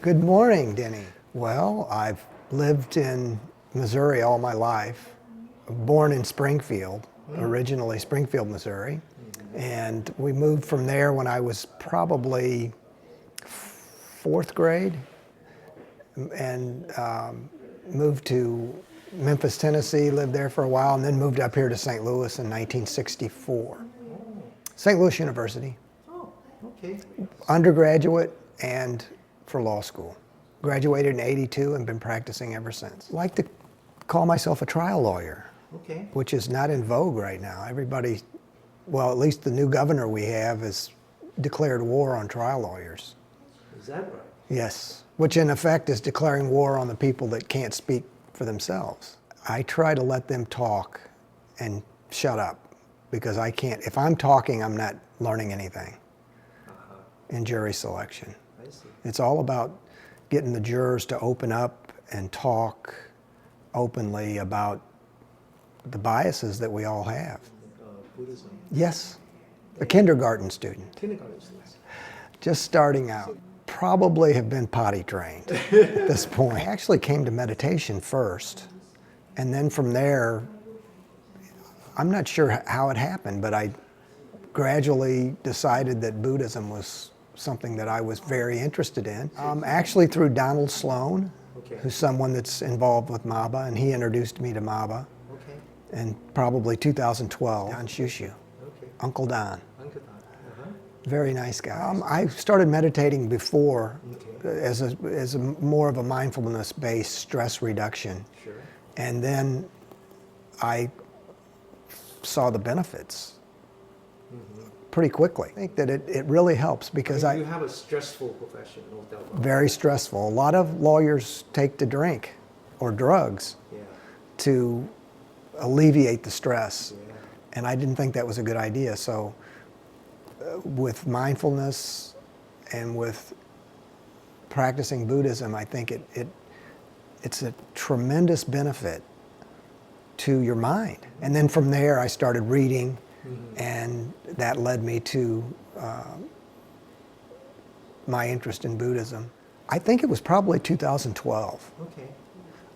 Good morning, Denny. Well, I've lived in Missouri all my life. Born in Springfield, originally Springfield, Missouri. And we moved from there when I was probably fourth grade and moved to Memphis, Tennessee, lived there for a while, and then moved up here to St. Louis in 1964. St. Louis University. Oh, okay. Undergraduate and for law school. Graduated in '82 and been practicing ever since. I like to call myself a trial lawyer, Okay. which is not in vogue right now. Everybody, well, at least the new governor we have has declared war on trial lawyers. Is that right? Yes, which in effect is declaring war on the people that can't speak for themselves. I try to let them talk and shut up because I can't, if I'm talking, I'm not learning anything in jury selection. I see. It's all about getting the jurors to open up and talk openly about the biases that we all have. Buddhism. Yes, a kindergarten student, Kindergarten students. just starting out. Probably have been potty trained at this point. I actually came to meditation first, and then from there, I'm not sure how it happened, but I gradually decided that Buddhism was something that I was very interested in. Actually through Donald Sloan, Okay. who's someone that's involved with MABA, and he introduced me to MABA Okay. in probably 2012. Don Shushu, Okay. Uncle Don. Uncle Don. Very nice guy. I started meditating before Okay. as a more of a mindfulness-based stress reduction. Sure. And then I saw the benefits pretty quickly. I think that it really helps because You have a stressful profession, no doubt about it. very stressful. A lot of lawyers take to drink or drugs Yeah. to alleviate the stress. Yeah. And I didn't think that was a good idea. So with mindfulness and with practicing Buddhism, I think it's a tremendous benefit to your mind. And then from there, I started reading, and that led me to my interest in Buddhism. I think it was probably 2012. Okay.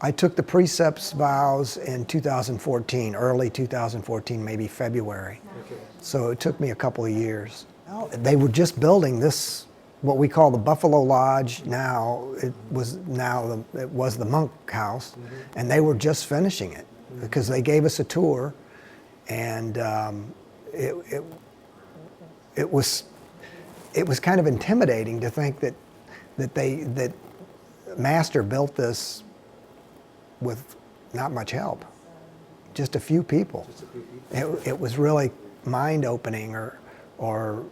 I took the precepts vows in 2014, early 2014, maybe February. Okay. So it took me a couple of years. Well, they were just building this, what we call the Buffalo Lodge now. It was the monk house, and they were just finishing it because they gave us a tour, and it was kind of intimidating to think that Master built this with not much help, just a few people. Just a few people. It was really mind-opening or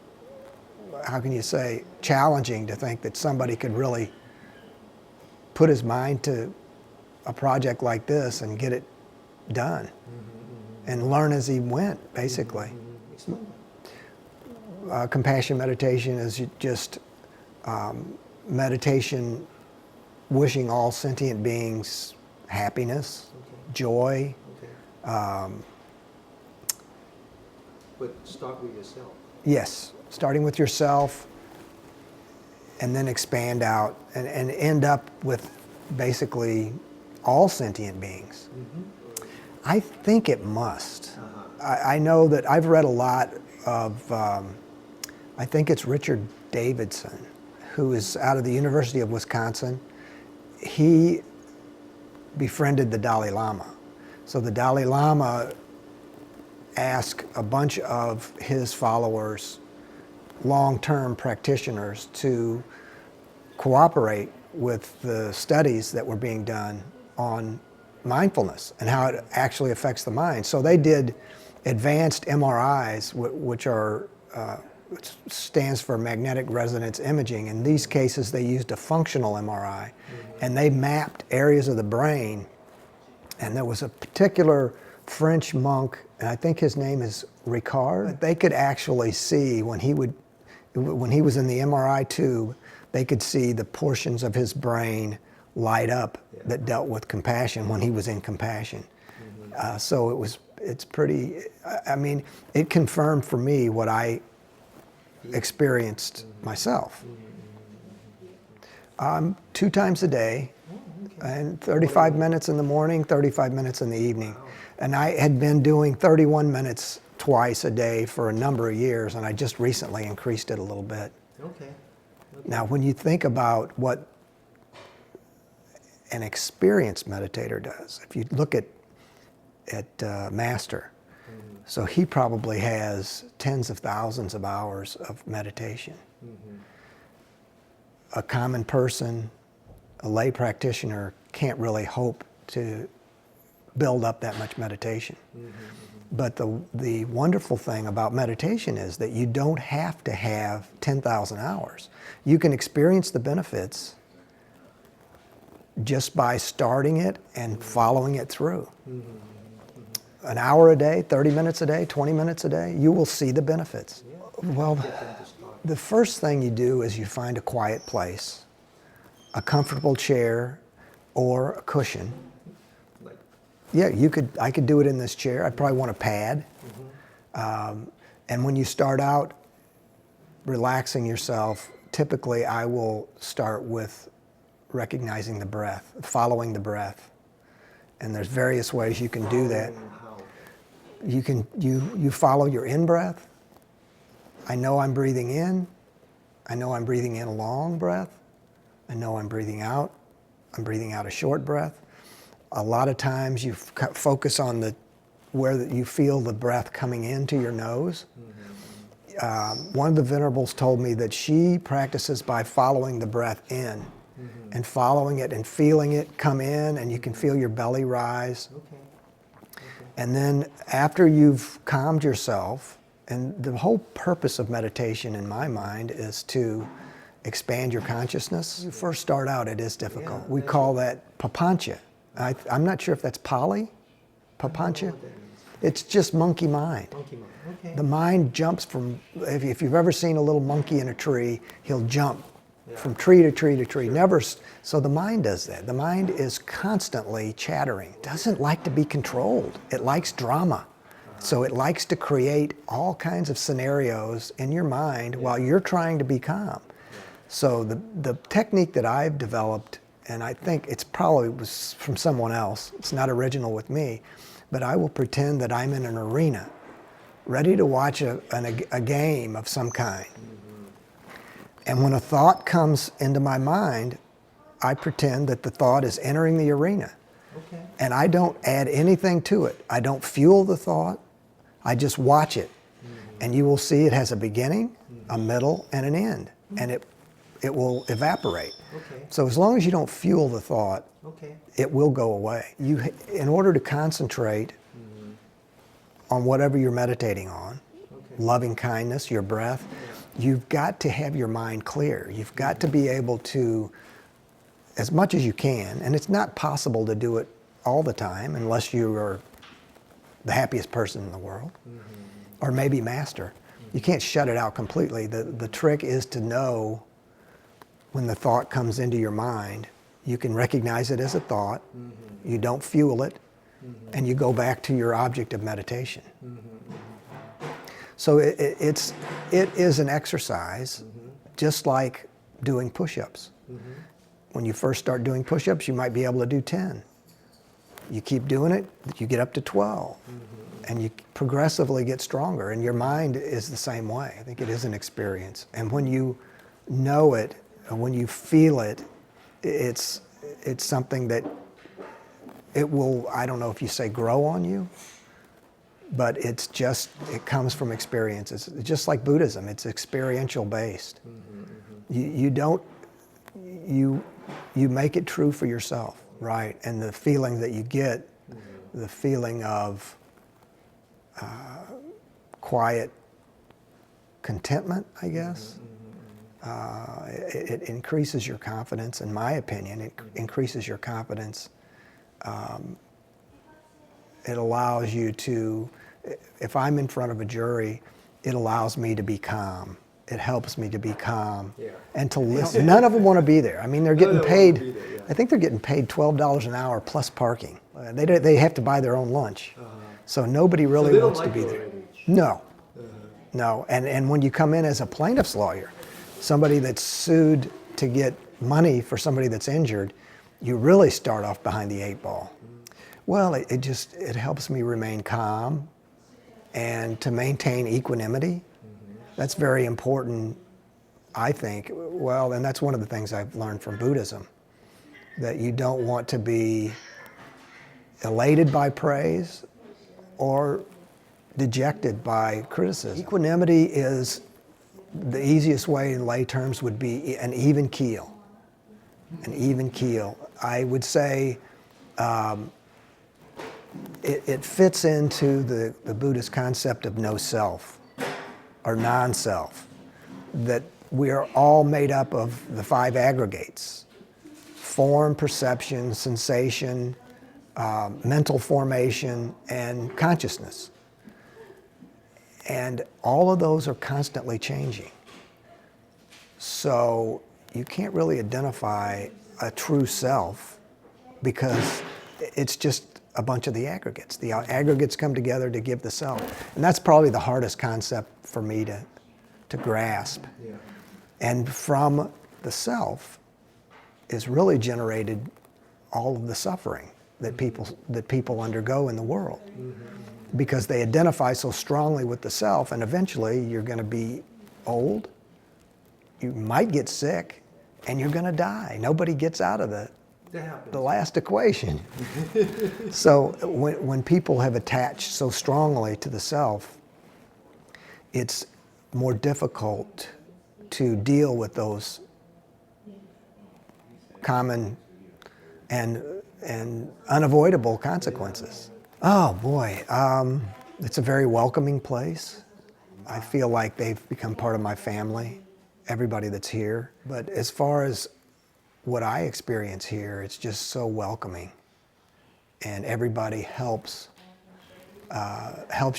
how can you say, challenging to think that somebody could really put his mind to a project like this and get it done and learn as he went, basically. Compassion meditation is just meditation wishing all sentient beings happiness, joy. Okay. But start with yourself. Yes, starting with yourself and then expand out and end up with basically all sentient beings. I think it must. I know that I've read a lot of, I think it's Richard Davidson, who is out of the University of Wisconsin. He befriended the Dalai Lama. So the Dalai Lama asked a bunch of his followers, long-term practitioners, to cooperate with the studies that were being done on mindfulness and how it actually affects the mind. So they did advanced MRIs, which stands for magnetic resonance imaging. In these cases, they used a functional MRI, and they mapped areas of the brain. And there was a particular French monk, and I think his name is Ricard. They could actually see when he was in the MRI tube, they could see the portions of his brain light up that dealt with compassion when he was in compassion. So it's pretty, I mean, it confirmed for me what I experienced myself. 2 times a day, and 35 minutes in the morning, 35 minutes in the evening. Wow. And I had been doing 31 minutes twice a day for a number of years, and I just recently increased it a little bit. Okay. Now, when you think about what an experienced meditator does, if you look at Master, so he probably has tens of thousands of hours of meditation. A common person, a lay practitioner, can't really hope to build up that much meditation. But the wonderful thing about meditation is that you don't have to have 10,000 hours. You can experience the benefits just by starting it and following it through. An hour a day, 30 minutes a day, 20 minutes a day, you will see the benefits. Well, the first thing you do is you find a quiet place, a comfortable chair or a cushion. Yeah, I could do it in this chair. I'd probably want a pad. And when you start out relaxing yourself, typically I will start with recognizing the breath, following the breath. And there's various ways you can do that. You follow your in-breath. I know I'm breathing in. I know I'm breathing in a long breath. I know I'm breathing out. I'm breathing out a short breath. A lot of times you focus on where you feel the breath coming into your nose. One of the venerables told me that she practices by following the breath in and following it and feeling it come in, and you can feel your belly rise. And then after you've calmed yourself, and the whole purpose of meditation in my mind is to expand your consciousness. When you first start out, it is difficult. We call that papancha. I'm not sure if that's Pali, papancha. It's just monkey mind. The mind jumps from, if you've ever seen a little monkey in a tree, he'll jump from tree to tree to tree. So the mind does that. The mind is constantly chattering. It doesn't like to be controlled. It likes drama. So it likes to create all kinds of scenarios in your mind while you're trying to be calm. So the technique that I've developed, and I think it's probably was from someone else, it's not original with me, but I will pretend that I'm in an arena, ready to watch a game of some kind. And when a thought comes into my mind, I pretend that the thought is entering the arena. And I don't add anything to it. I don't fuel the thought. I just watch it. And you will see it has a beginning, a middle, and an end. And it will evaporate. So as long as you don't fuel the thought, it will go away. In order to concentrate on whatever you're meditating on, loving kindness, your breath, you've got to have your mind clear. You've got to be able to, as much as you can, and it's not possible to do it all the time unless you are the happiest person in the world, or maybe master. You can't shut it out completely. The trick is to know when the thought comes into your mind, you can recognize it as a thought, you don't fuel it, and you go back to your object of meditation. So it is an exercise, just like doing push-ups. When you first start doing push-ups, you might be able to do 10. You keep doing it, you get up to 12. And you progressively get stronger. And your mind is the same way. I think it is an experience. And when you know it, and when you feel it, it's something that it will, I don't know if you say grow on you, but it comes from experience. It's just like Buddhism, it's experiential based. You make it true for yourself, right? And the feeling that you get, the feeling of quiet contentment, I guess. It increases your confidence, in my opinion. It increases your confidence. It allows you to, if I'm in front of a jury, it allows me to be calm. It helps me to be calm and to listen. None of them want to be there. I mean, they're getting paid, I think they're getting paid $12 an hour plus parking. They have to buy their own lunch. So nobody really wants to be there. No, no. And when you come in as a plaintiff's lawyer, somebody that's sued to get money for somebody that's injured, you really start off behind the 8 ball. Well, it helps me remain calm and to maintain equanimity. That's very important, I think. Well, and that's one of the things I've learned from Buddhism, that you don't want to be elated by praise or dejected by criticism. Equanimity is, the easiest way in lay terms would be an even keel. An even keel. I would say it fits into the Buddhist concept of no self or non-self, that we are all made up of the 5 aggregates: form, perception, sensation, mental formation, and consciousness. And all of those are constantly changing. So you can't really identify a true self because it's just a bunch of the aggregates. The aggregates come together to give the self. And that's probably the hardest concept for me to grasp. Yeah. And from the self is really generated all of the suffering that people undergo in the world. Because they identify so strongly with the self, and eventually you're going to be old, you might get sick, and you're going to die. Nobody gets out of the last equation. So when people have attached so strongly to the self, it's more difficult to deal with those common and unavoidable consequences. Oh boy, it's a very welcoming place. I feel like they've become part of my family, everybody that's here. But as far as what I experience here, it's just so welcoming. And everybody helps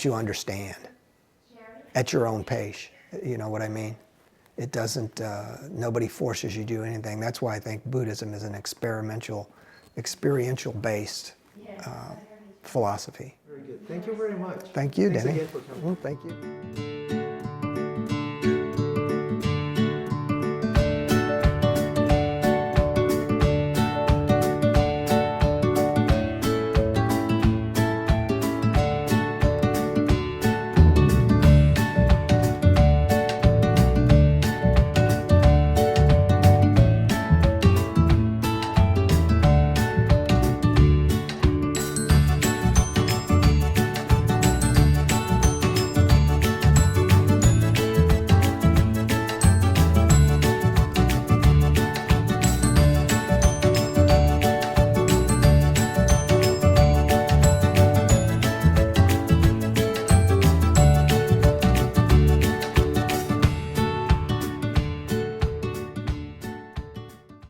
you understand at your own pace. You know what I mean? It doesn't, nobody forces you to do anything. That's why I think Buddhism is an experiential-based philosophy. Very good. Thank you very much. Thank you, Thanks Denny. again for coming. Well, thank you.